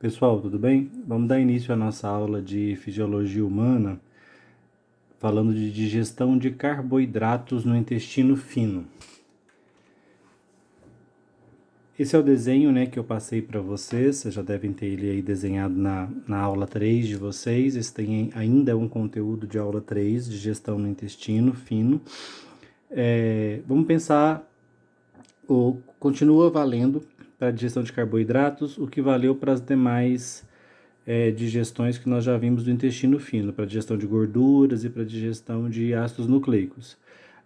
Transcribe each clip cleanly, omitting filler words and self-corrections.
Pessoal, tudo bem? Vamos dar início à nossa aula de fisiologia humana, falando de digestão de carboidratos no intestino fino. Esse é o desenho, que eu passei para vocês já devem ter ele aí desenhado na aula 3 de vocês. Esse ainda é um conteúdo de aula 3, digestão no intestino fino. Vamos pensar, continua valendo para a digestão de carboidratos o que valeu para as demais digestões que nós já vimos do intestino fino, para digestão de gorduras e para digestão de ácidos nucleicos.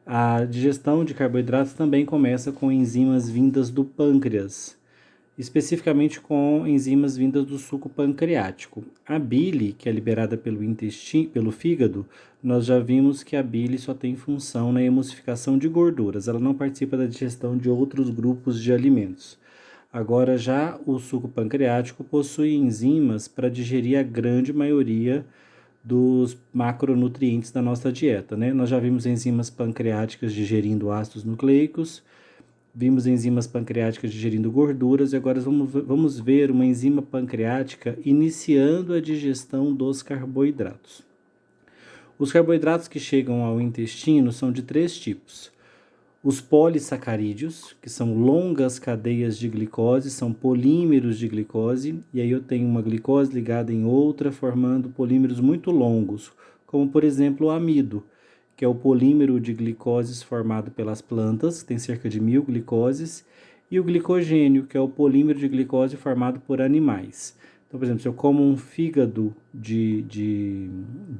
A digestão de carboidratos também começa com enzimas vindas do pâncreas, especificamente com enzimas vindas do suco pancreático. A bile, que é liberada pelo intestino, pelo fígado, nós já vimos que a bile só tem função na emulsificação de gorduras, ela não participa da digestão de outros grupos de alimentos. Agora, já o suco pancreático possui enzimas para digerir a grande maioria dos macronutrientes da nossa dieta, Nós já vimos enzimas pancreáticas digerindo ácidos nucleicos, vimos enzimas pancreáticas digerindo gorduras e agora vamos ver uma enzima pancreática iniciando a digestão dos carboidratos. Os carboidratos que chegam ao intestino são de 3 tipos. Os polissacarídeos, que são longas cadeias de glicose, são polímeros de glicose, e aí eu tenho uma glicose ligada em outra, formando polímeros muito longos, como por exemplo o amido, que é o polímero de glicoses formado pelas plantas, que tem cerca de 1000 glicoses, e o glicogênio, que é o polímero de glicose formado por animais. Então, por exemplo, se eu como um fígado de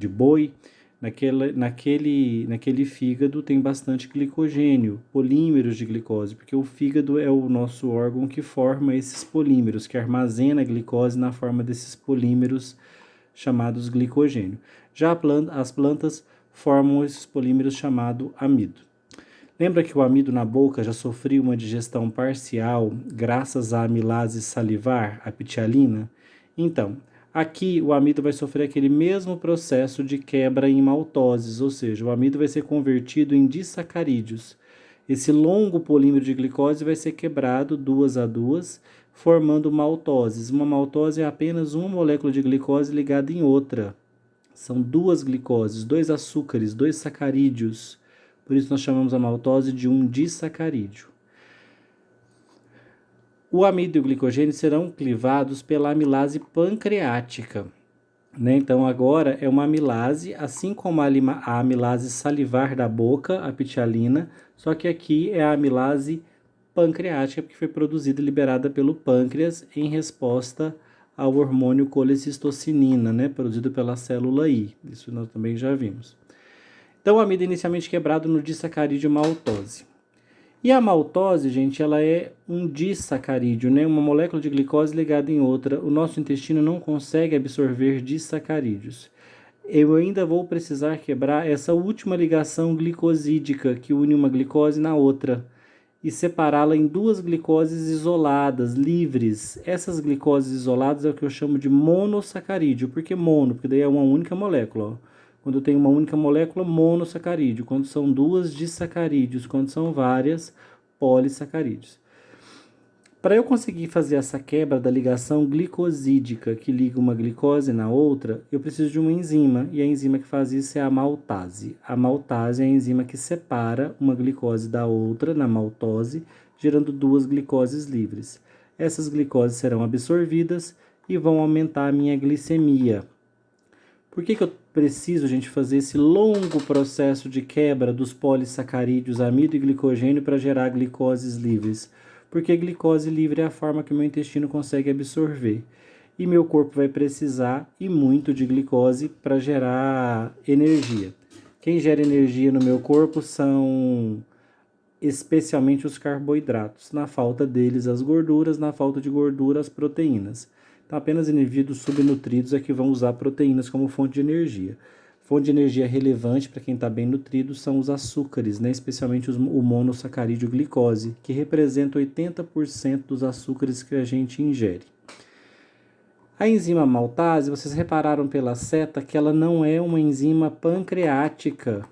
boi, naquele fígado tem bastante glicogênio, polímeros de glicose, porque o fígado é o nosso órgão que forma esses polímeros, que armazena a glicose na forma desses polímeros chamados glicogênio. Já as plantas formam esses polímeros chamado amido. Lembra que o amido na boca já sofreu uma digestão parcial graças à amilase salivar, a ptialina? Então, aqui o amido vai sofrer aquele mesmo processo de quebra em maltoses, ou seja, o amido vai ser convertido em disacarídeos. Esse longo polímero de glicose vai ser quebrado 2 a 2, formando maltoses. Uma maltose é apenas uma molécula de glicose ligada em outra. São 2 glicoses, 2 açúcares, 2 sacarídeos. Por isso nós chamamos a maltose de um disacarídeo. O amido e o glicogênio serão clivados pela amilase pancreática. Então agora é uma amilase, assim como a amilase salivar da boca, a ptialina, só que aqui é a amilase pancreática, porque foi produzida e liberada pelo pâncreas em resposta ao hormônio colecistocinina, produzido pela célula I. Isso nós também já vimos. Então, o amido é inicialmente quebrado no disacarídeo maltose. E a maltose, gente, ela é um disacarídeo, uma molécula de glicose ligada em outra. O nosso intestino não consegue absorver disacarídeos. Eu ainda vou precisar quebrar essa última ligação glicosídica que une uma glicose na outra e separá-la em 2 glicoses isoladas, livres. Essas glicoses isoladas é o que eu chamo de monossacarídeo. Por que mono? Porque daí é uma única molécula. Quando eu tenho uma única molécula, monossacarídeo. Quando são 2 disacarídeos. Quando são várias, polissacarídeos. Para eu conseguir fazer essa quebra da ligação glicosídica que liga uma glicose na outra, eu preciso de uma enzima, e a enzima que faz isso é a maltase. A maltase é a enzima que separa uma glicose da outra na maltose, gerando 2 glicoses livres. Essas glicoses serão absorvidas e vão aumentar a minha glicemia. Por que eu preciso, gente, fazer esse longo processo de quebra dos polissacarídeos, amido e glicogênio para gerar glicoses livres? Porque glicose livre é a forma que meu intestino consegue absorver. E meu corpo vai precisar e muito de glicose para gerar energia. Quem gera energia no meu corpo são especialmente os carboidratos. Na falta deles, as gorduras, na falta de gordura, as proteínas. Então, apenas indivíduos subnutridos é que vão usar proteínas como fonte de energia. Fonte de energia relevante para quem está bem nutrido são os açúcares, especialmente o monossacarídeo glicose, que representa 80% dos açúcares que a gente ingere. A enzima maltase, vocês repararam pela seta que ela não é uma enzima pancreática.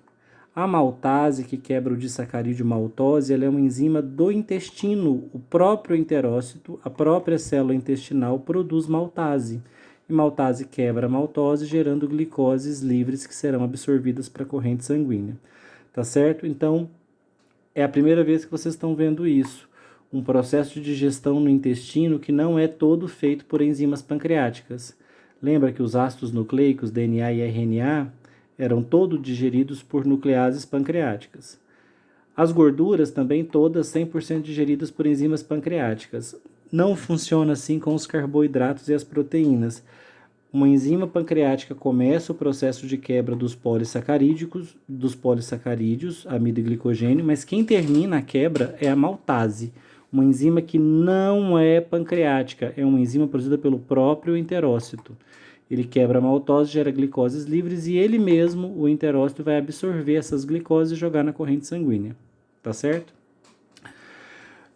A maltase, que quebra o disacarídeo maltose, ela é uma enzima do intestino. O próprio enterócito, a própria célula intestinal, produz maltase. E maltase quebra a maltose, gerando glicoses livres que serão absorvidas para a corrente sanguínea. Tá certo? Então, é a primeira vez que vocês estão vendo isso. Um processo de digestão no intestino que não é todo feito por enzimas pancreáticas. Lembra que os ácidos nucleicos, DNA e RNA, eram todos digeridos por nucleases pancreáticas. As gorduras também todas 100% digeridas por enzimas pancreáticas. Não funciona assim com os carboidratos e as proteínas. Uma enzima pancreática começa o processo de quebra dos polissacarídeos, amido e glicogênio, mas quem termina a quebra é a maltase, uma enzima que não é pancreática, é uma enzima produzida pelo próprio enterócito. Ele quebra a maltose, gera glicoses livres e ele mesmo, o enterócito, vai absorver essas glicoses e jogar na corrente sanguínea. Tá certo?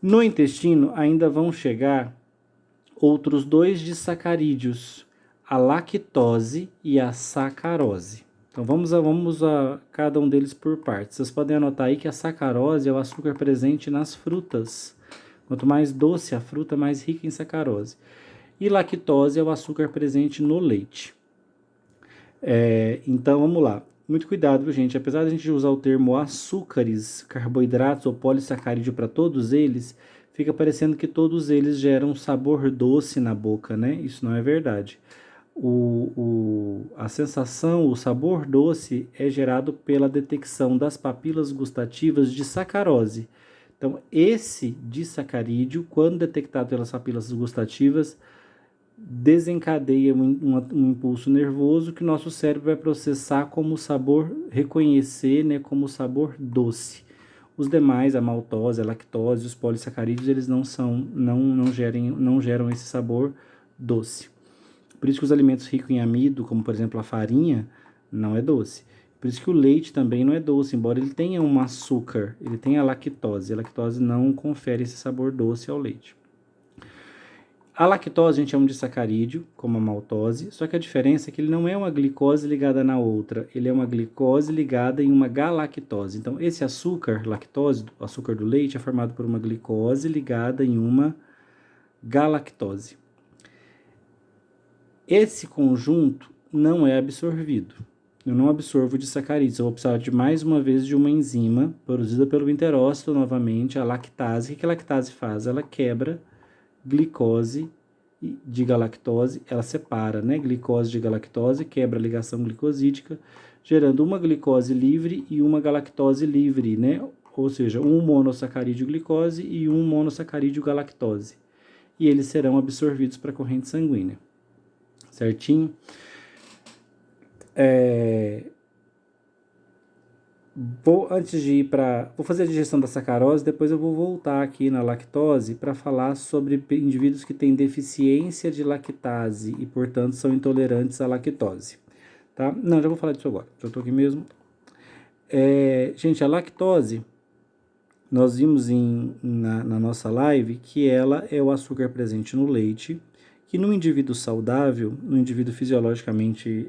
No intestino ainda vão chegar outros 2 disacarídeos, a lactose e a sacarose. Então vamos a cada um deles por partes. Vocês podem anotar aí que a sacarose é o açúcar presente nas frutas. Quanto mais doce a fruta, mais rica em sacarose. E lactose é o açúcar presente no leite. Então vamos lá. Muito cuidado, gente. Apesar de a gente usar o termo açúcares, carboidratos ou polissacarídeo para todos eles, fica parecendo que todos eles geram sabor doce na boca, né? Isso não é verdade. A sensação, o sabor doce é gerado pela detecção das papilas gustativas de sacarose. Então, esse disacarídeo, quando detectado pelas papilas gustativas, desencadeia um impulso nervoso que nosso cérebro vai processar como sabor, reconhecer, né, como sabor doce. Os demais, a maltose, a lactose, os polissacarídeos, eles não geram esse sabor doce. Por isso que os alimentos ricos em amido, como por exemplo a farinha, não é doce. Por isso que o leite também não é doce, embora ele tenha um açúcar, ele tenha a lactose. A lactose não confere esse sabor doce ao leite. A lactose a gente chama de sacarídeo, como a maltose, só que a diferença é que ele não é uma glicose ligada na outra, ele é uma glicose ligada em uma galactose. Então, esse açúcar, lactose, o açúcar do leite, é formado por uma glicose ligada em uma galactose. Esse conjunto não é absorvido. Eu não absorvo de sacarídeos, eu vou precisar de mais uma vez de uma enzima produzida pelo enterócito, novamente, a lactase. O que a lactase faz? Ela quebra glicose de galactose, ela separa, né, glicose de galactose, quebra a ligação glicosídica, gerando uma glicose livre e uma galactose livre, né, ou seja, um monossacarídeo glicose e um monossacarídeo galactose. E eles serão absorvidos para a corrente sanguínea. Certinho? Antes de ir para... Vou fazer a digestão da sacarose, depois eu vou voltar aqui na lactose para falar sobre indivíduos que têm deficiência de lactase e, portanto, são intolerantes à lactose. Tá? Não, já vou falar disso agora. Já estou aqui mesmo. Gente, a lactose, nós vimos na nossa live que ela é o açúcar presente no leite, que no indivíduo saudável, no indivíduo fisiologicamente...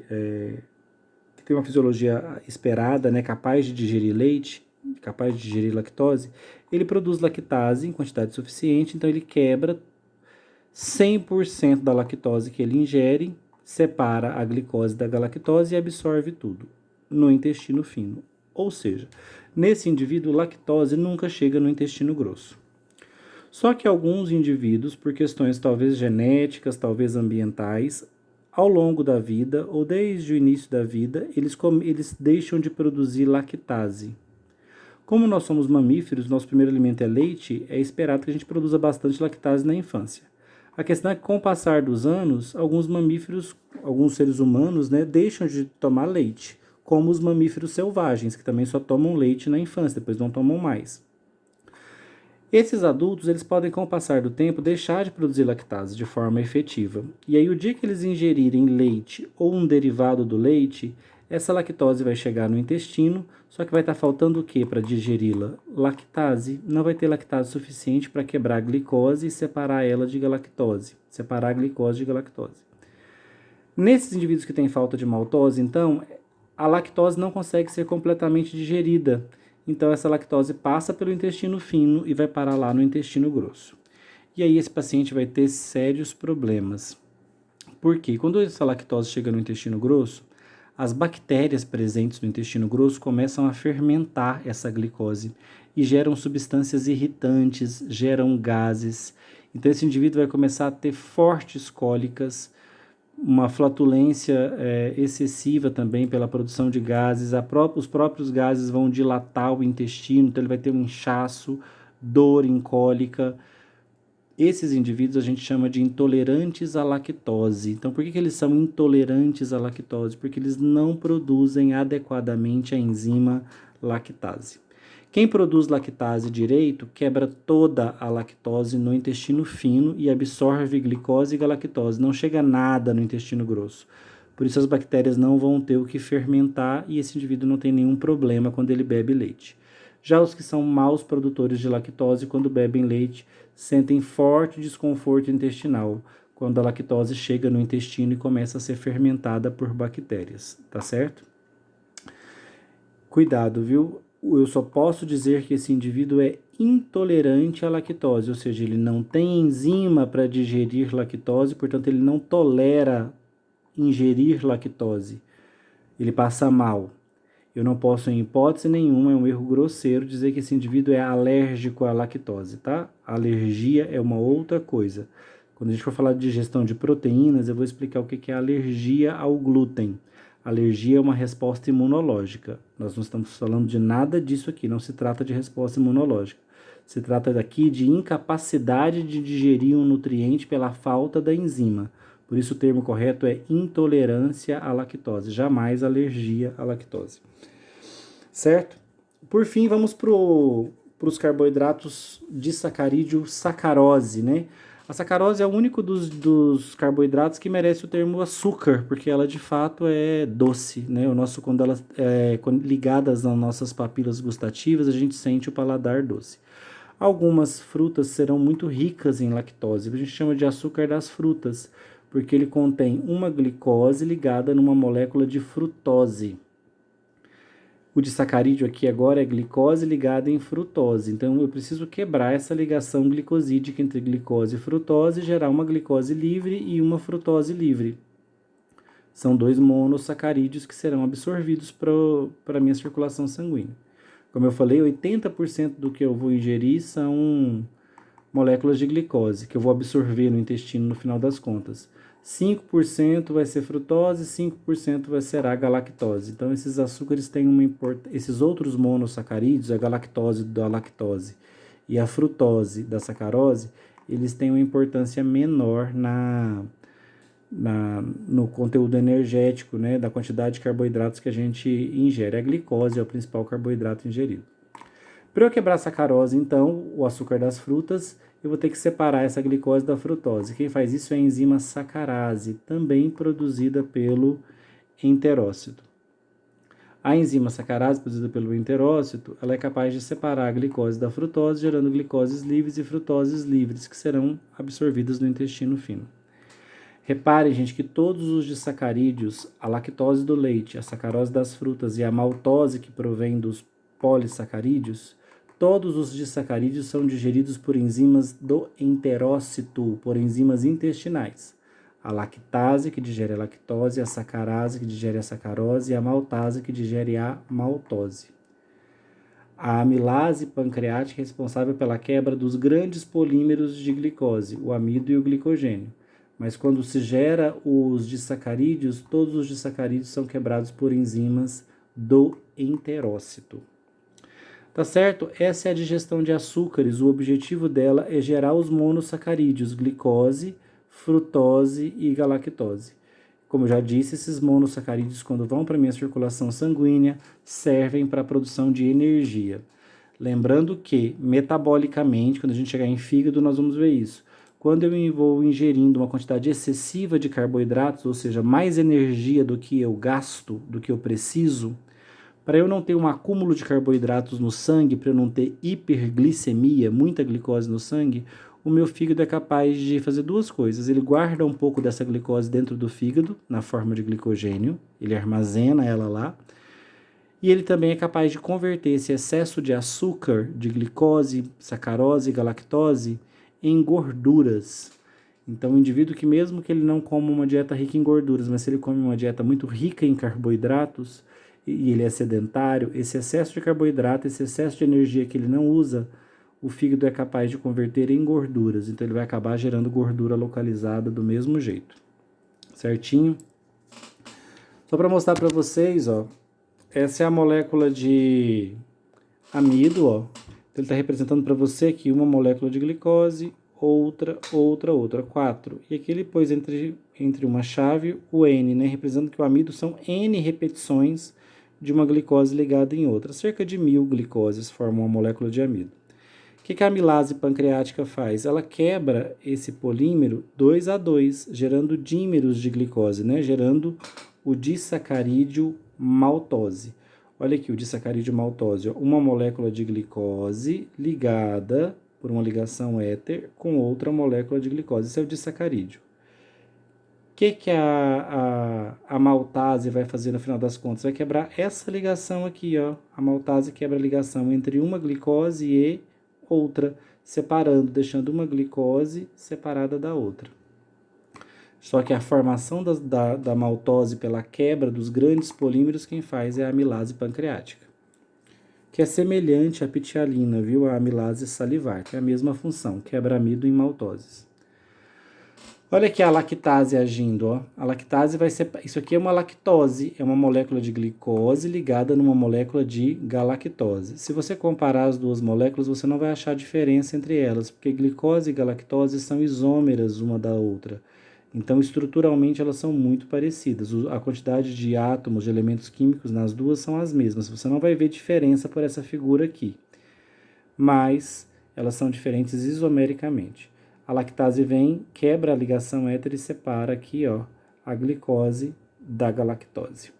que tem uma fisiologia esperada, né, capaz de digerir leite, capaz de digerir lactose, ele produz lactase em quantidade suficiente, então ele quebra 100% da lactose que ele ingere, separa a glicose da galactose e absorve tudo no intestino fino. Ou seja, nesse indivíduo, lactose nunca chega no intestino grosso. Só que alguns indivíduos, por questões talvez genéticas, talvez ambientais, ao longo da vida, ou desde o início da vida, eles deixam de produzir lactase. Como nós somos mamíferos, nosso primeiro alimento é leite, é esperado que a gente produza bastante lactase na infância. A questão é que com o passar dos anos, alguns mamíferos, alguns seres humanos, né, deixam de tomar leite, como os mamíferos selvagens, que também só tomam leite na infância, depois não tomam mais. Esses adultos, eles podem, com o passar do tempo, deixar de produzir lactase de forma efetiva. E aí, o dia que eles ingerirem leite ou um derivado do leite, essa lactose vai chegar no intestino, só que vai estar faltando o que para digeri-la? Lactase. Não vai ter lactase suficiente para quebrar a glicose e separar ela de galactose. Separar a glicose de galactose. Nesses indivíduos que têm falta de maltose, então, a lactose não consegue ser completamente digerida. Então, essa lactose passa pelo intestino fino e vai parar lá no intestino grosso. E aí, esse paciente vai ter sérios problemas. Por quê? Quando essa lactose chega no intestino grosso, as bactérias presentes no intestino grosso começam a fermentar essa glicose e geram substâncias irritantes, geram gases. Então, esse indivíduo vai começar a ter fortes cólicas, uma flatulência excessiva também pela produção de gases, os próprios gases vão dilatar o intestino, então ele vai ter um inchaço, dor em cólica. Esses indivíduos a gente chama de intolerantes à lactose. Então, por que eles são intolerantes à lactose? Porque eles não produzem adequadamente a enzima lactase. Quem produz lactase direito quebra toda a lactose no intestino fino e absorve glicose e galactose. Não chega nada no intestino grosso. Por isso as bactérias não vão ter o que fermentar e esse indivíduo não tem nenhum problema quando ele bebe leite. Já os que são maus produtores de lactose, quando bebem leite, sentem forte desconforto intestinal, quando a lactose chega no intestino e começa a ser fermentada por bactérias, tá certo? Cuidado, viu? Eu só posso dizer que esse indivíduo é intolerante à lactose, ou seja, ele não tem enzima para digerir lactose, portanto ele não tolera ingerir lactose. Ele passa mal. Eu não posso, em hipótese nenhuma, é um erro grosseiro dizer que esse indivíduo é alérgico à lactose, tá? A alergia é uma outra coisa. Quando a gente for falar de digestão de proteínas, eu vou explicar o que é alergia ao glúten. Alergia é uma resposta imunológica. Nós não estamos falando de nada disso aqui, não se trata de resposta imunológica. Se trata daqui de incapacidade de digerir um nutriente pela falta da enzima. Por isso o termo correto é intolerância à lactose, jamais alergia à lactose. Certo? Por fim, vamos para os carboidratos disacarídeo sacarose, né? A sacarose é o único dos carboidratos que merece o termo açúcar, porque ela de fato é doce, né? Quando elas ligadas às nossas papilas gustativas, a gente sente o paladar doce. Algumas frutas serão muito ricas em lactose, a gente chama de açúcar das frutas, porque ele contém uma glicose ligada numa molécula de frutose. O disacarídeo aqui agora é glicose ligada em frutose. Então, eu preciso quebrar essa ligação glicosídica entre glicose e frutose e gerar uma glicose livre e uma frutose livre. São dois monossacarídeos que serão absorvidos para a minha circulação sanguínea. Como eu falei, 80% do que eu vou ingerir são moléculas de glicose, que eu vou absorver no intestino no final das contas. 5% vai ser frutose, 5% vai ser a galactose. Então, esses açúcares têm uma importância. Esses outros monossacarídeos, a galactose da lactose e a frutose da sacarose, eles têm uma importância menor no conteúdo energético, né, da quantidade de carboidratos que a gente ingere. A glicose é o principal carboidrato ingerido. Para eu quebrar a sacarose, então, o açúcar das frutas, eu vou ter que separar essa glicose da frutose. Quem faz isso é a enzima sacarase, também produzida pelo enterócito. A enzima sacarase, produzida pelo enterócito, ela é capaz de separar a glicose da frutose, gerando glicoses livres e frutoses livres, que serão absorvidas no intestino fino. Reparem, gente, que todos os disacarídeos, a lactose do leite, a sacarose das frutas e a maltose que provém dos polissacarídeos, todos os disacarídeos são digeridos por enzimas do enterócito, por enzimas intestinais. A lactase, que digere a lactose, a sacarase, que digere a sacarose, e a maltase, que digere a maltose. A amilase pancreática é responsável pela quebra dos grandes polímeros de glicose, o amido e o glicogênio. Mas quando se gera os disacarídeos, todos os disacarídeos são quebrados por enzimas do enterócito. Tá certo? Essa é a digestão de açúcares. O objetivo dela é gerar os monossacarídeos, glicose, frutose e galactose. Como eu já disse, esses monossacarídeos, quando vão para a minha circulação sanguínea, servem para a produção de energia. Lembrando que, metabolicamente, quando a gente chegar em fígado, nós vamos ver isso. Quando eu vou ingerindo uma quantidade excessiva de carboidratos, ou seja, mais energia do que eu gasto, do que eu preciso, para eu não ter um acúmulo de carboidratos no sangue, para eu não ter hiperglicemia, muita glicose no sangue, o meu fígado é capaz de fazer duas coisas. Ele guarda um pouco dessa glicose dentro do fígado, na forma de glicogênio, ele armazena ela lá, e ele também é capaz de converter esse excesso de açúcar, de glicose, sacarose e galactose, em gorduras. Então, o indivíduo que mesmo que ele não coma uma dieta rica em gorduras, mas se ele come uma dieta muito rica em carboidratos, e ele é sedentário, esse excesso de carboidrato, esse excesso de energia que ele não usa, o fígado é capaz de converter em gorduras. Então, ele vai acabar gerando gordura localizada do mesmo jeito. Certinho? Só para mostrar para vocês, ó, essa é a molécula de amido, ó. Então, ele está representando para você aqui uma molécula de glicose, outra, 4. E aqui ele pôs entre uma chave o N, né? Representando que o amido são N repetições de uma glicose ligada em outra. Cerca de 1000 glicoses formam uma molécula de amido. O que a amilase pancreática faz? Ela quebra esse polímero 2 a 2, gerando dímeros de glicose, né? Gerando o disacarídeo maltose. Olha aqui o disacarídeo maltose, ó, uma molécula de glicose ligada por uma ligação éter com outra molécula de glicose. Esse é o disacarídeo. O que a maltase vai fazer no final das contas? Vai quebrar essa ligação aqui, ó. A maltase quebra a ligação entre uma glicose e outra, separando, deixando uma glicose separada da outra. Só que a formação da maltose pela quebra dos grandes polímeros, quem faz é a amilase pancreática, que é semelhante à pitialina, viu? A amilase salivar, que é a mesma função, quebra amido em maltoses. Olha aqui a lactase agindo, ó. A lactase vai ser... Isso aqui é uma lactose, é uma molécula de glicose ligada numa molécula de galactose. Se você comparar as duas moléculas, você não vai achar diferença entre elas, porque glicose e galactose são isômeras uma da outra. Então, estruturalmente, elas são muito parecidas. A quantidade de átomos, de elementos químicos nas duas são as mesmas. Você não vai ver diferença por essa figura aqui. Mas elas são diferentes isomericamente. A lactase vem, quebra a ligação éter e separa aqui, ó, a glicose da galactose.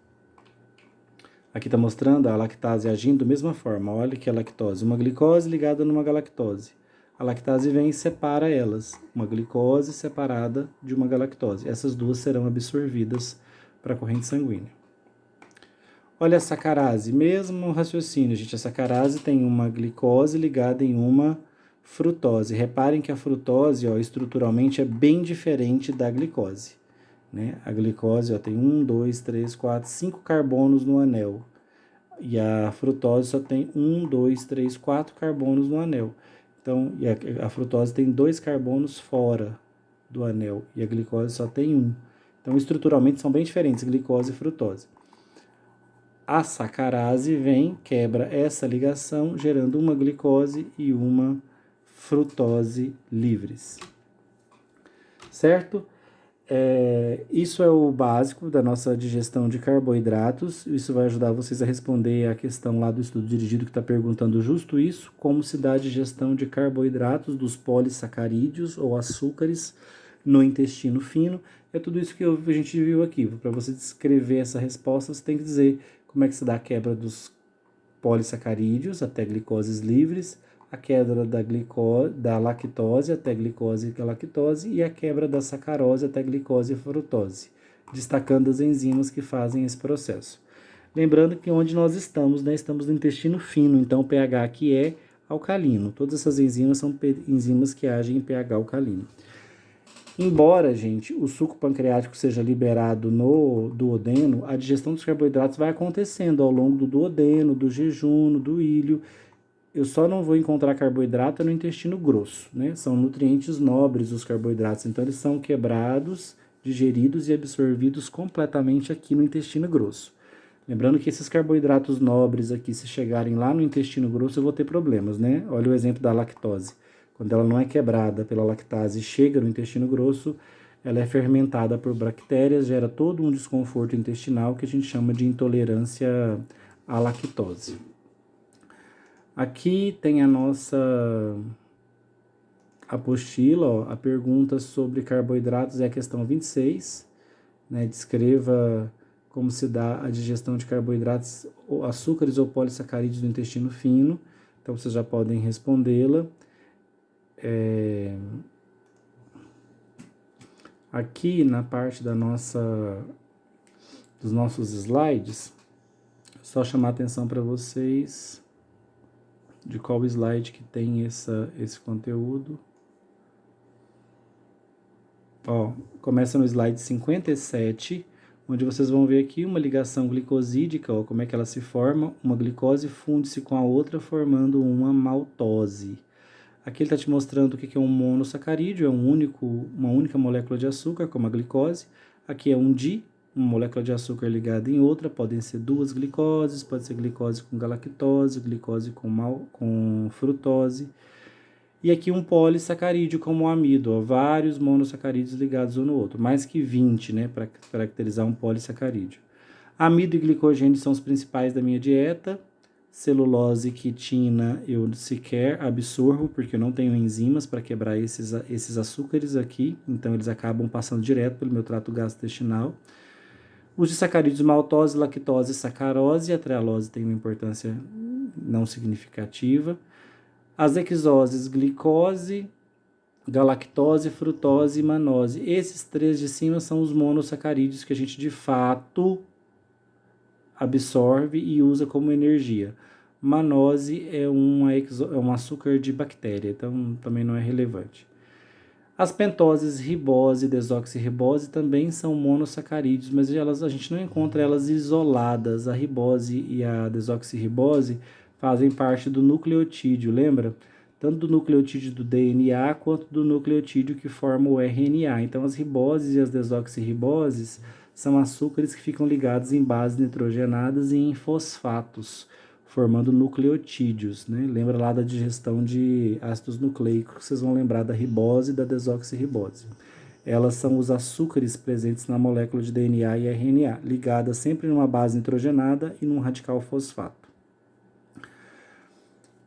Aqui está mostrando a lactase agindo da mesma forma. Olha que a lactose, uma glicose ligada numa galactose. A lactase vem e separa elas, uma glicose separada de uma galactose. Essas duas serão absorvidas para a corrente sanguínea. Olha a sacarase, mesmo raciocínio, gente. A sacarase tem uma glicose ligada em uma frutose. Reparem que a frutose, ó, estruturalmente é bem diferente da glicose, né? A glicose, ó, tem 1, 2, 3, 4, 5 carbonos no anel. E a frutose só tem 1, 2, 3, 4 carbonos no anel. Então, e a frutose tem 2 carbonos fora do anel e a glicose só tem 1. Então, estruturalmente são bem diferentes, glicose e frutose. A sacarase vem, quebra essa ligação, gerando uma glicose e uma frutose livres. Certo? Isso é o básico da nossa digestão de carboidratos. Isso vai ajudar vocês a responder a questão lá do estudo dirigido que está perguntando justo isso, como se dá a digestão de carboidratos dos polissacarídeos ou açúcares no intestino fino. É tudo isso que a gente viu aqui. Para você descrever essa resposta, você tem que dizer como é que se dá a quebra dos polissacarídeos até glicoses livres, a quebra da lactose até glicose e galactose e a quebra da sacarose até glicose e frutose, destacando as enzimas que fazem esse processo. Lembrando que onde nós estamos, né, estamos no intestino fino, então o pH aqui é alcalino. Todas essas enzimas são enzimas que agem em pH alcalino. Embora, gente, o suco pancreático seja liberado no duodeno, a digestão dos carboidratos vai acontecendo ao longo do duodeno, do jejum, do ilho. Eu só não vou encontrar carboidrato no intestino grosso, né? São nutrientes nobres os carboidratos, então eles são quebrados, digeridos e absorvidos completamente aqui no intestino grosso. Lembrando que esses carboidratos nobres aqui, se chegarem lá no intestino grosso, eu vou ter problemas, né? Olha o exemplo da lactose. Quando ela não é quebrada pela lactase e chega no intestino grosso, ela é fermentada por bactérias, gera todo um desconforto intestinal que a gente chama de intolerância à lactose. Aqui tem a nossa apostila, ó, a pergunta sobre carboidratos é a questão 26, né? Descreva como se dá a digestão de carboidratos, açúcares ou polissacarídeos do intestino fino. Então, vocês já podem respondê-la. Aqui na parte dos nossos slides, só chamar a atenção para vocês de qual slide que tem esse conteúdo. Ó, começa no slide 57, onde vocês vão ver aqui uma ligação glicosídica, ó, como é que ela se forma. Uma glicose funde-se com a outra, formando uma maltose. Aqui ele está te mostrando o que é um monossacarídeo, é uma única molécula de açúcar, como a glicose. Aqui é um di, uma molécula de açúcar ligada em outra, podem ser duas glicoses, pode ser glicose com galactose, glicose com frutose. E aqui um polissacarídeo, como o amido, ó, vários monossacarídeos ligados um no outro, mais que 20, né, para caracterizar um polissacarídeo. Amido e glicogênio são os principais da minha dieta. Celulose e quitina eu sequer absorvo, porque eu não tenho enzimas para quebrar esses açúcares aqui, então eles acabam passando direto pelo meu trato gastrointestinal. Os disacarídeos maltose, lactose e sacarose, a trealose tem uma importância não significativa. As hexoses, glicose, galactose, frutose e manose. Esses três de cima são os monossacarídeos que a gente de fato absorve e usa como energia. Manose é um açúcar de bactéria, então também não é relevante. As pentoses, ribose e desoxirribose também são monossacarídeos, mas a gente não encontra elas isoladas. A ribose e a desoxirribose fazem parte do nucleotídeo, lembra? Tanto do nucleotídeo do DNA quanto do nucleotídeo que forma o RNA. Então as riboses e as desoxirriboses são açúcares que ficam ligados em bases nitrogenadas e em fosfatos, formando nucleotídeos, né? Lembra lá da digestão de ácidos nucleicos, vocês vão lembrar da ribose e da desoxirribose. Elas são os açúcares presentes na molécula de DNA e RNA, ligadas sempre numa base nitrogenada e num radical fosfato.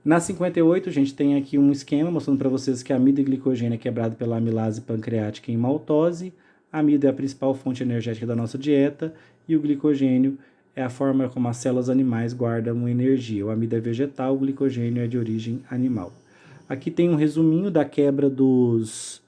Na 58, a gente tem aqui um esquema mostrando para vocês que a amido e glicogênio é quebrado pela amilase pancreática em maltose. A amido é a principal fonte energética da nossa dieta e o glicogênio é a forma como as células animais guardam energia. O amido é vegetal, o glicogênio é de origem animal. Aqui tem um resuminho da quebra dos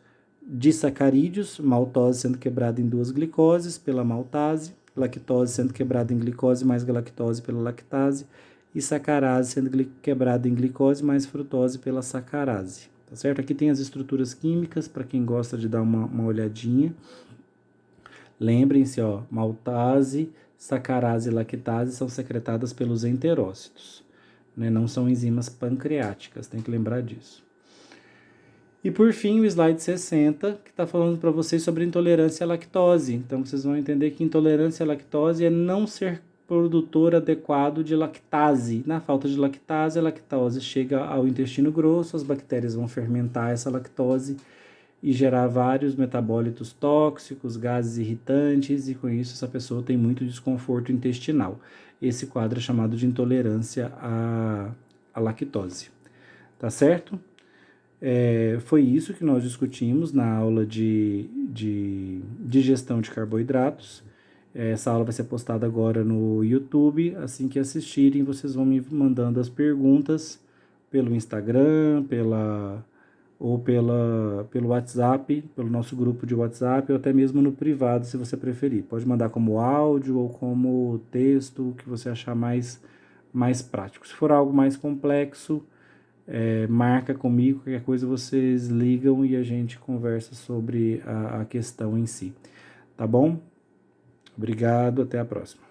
disacarídeos, maltose sendo quebrada em duas glicoses pela maltase, lactose sendo quebrada em glicose mais galactose pela lactase, e sacarase sendo quebrada em glicose mais frutose pela sacarase. Tá certo? Aqui tem as estruturas químicas, para quem gosta de dar uma olhadinha. Lembrem-se, ó, maltase, sacarase e lactase são secretadas pelos enterócitos, né? Não são enzimas pancreáticas, tem que lembrar disso. E por fim, o slide 60, que está falando para vocês sobre intolerância à lactose. Então, vocês vão entender que intolerância à lactose é não ser produtor adequado de lactase. Na falta de lactase, a lactose chega ao intestino grosso, as bactérias vão fermentar essa lactose e gerar vários metabólitos tóxicos, gases irritantes, e com isso essa pessoa tem muito desconforto intestinal. Esse quadro é chamado de intolerância à lactose. Tá certo? Foi isso que nós discutimos na aula de digestão de carboidratos. Essa aula vai ser postada agora no YouTube. Assim que assistirem, vocês vão me mandando as perguntas pelo Instagram, pelo WhatsApp, pelo nosso grupo de WhatsApp, ou até mesmo no privado, se você preferir. Pode mandar como áudio ou como texto, o que você achar mais prático. Se for algo mais complexo, marca comigo, qualquer coisa vocês ligam e a gente conversa sobre a questão em si. Tá bom? Obrigado, até a próxima.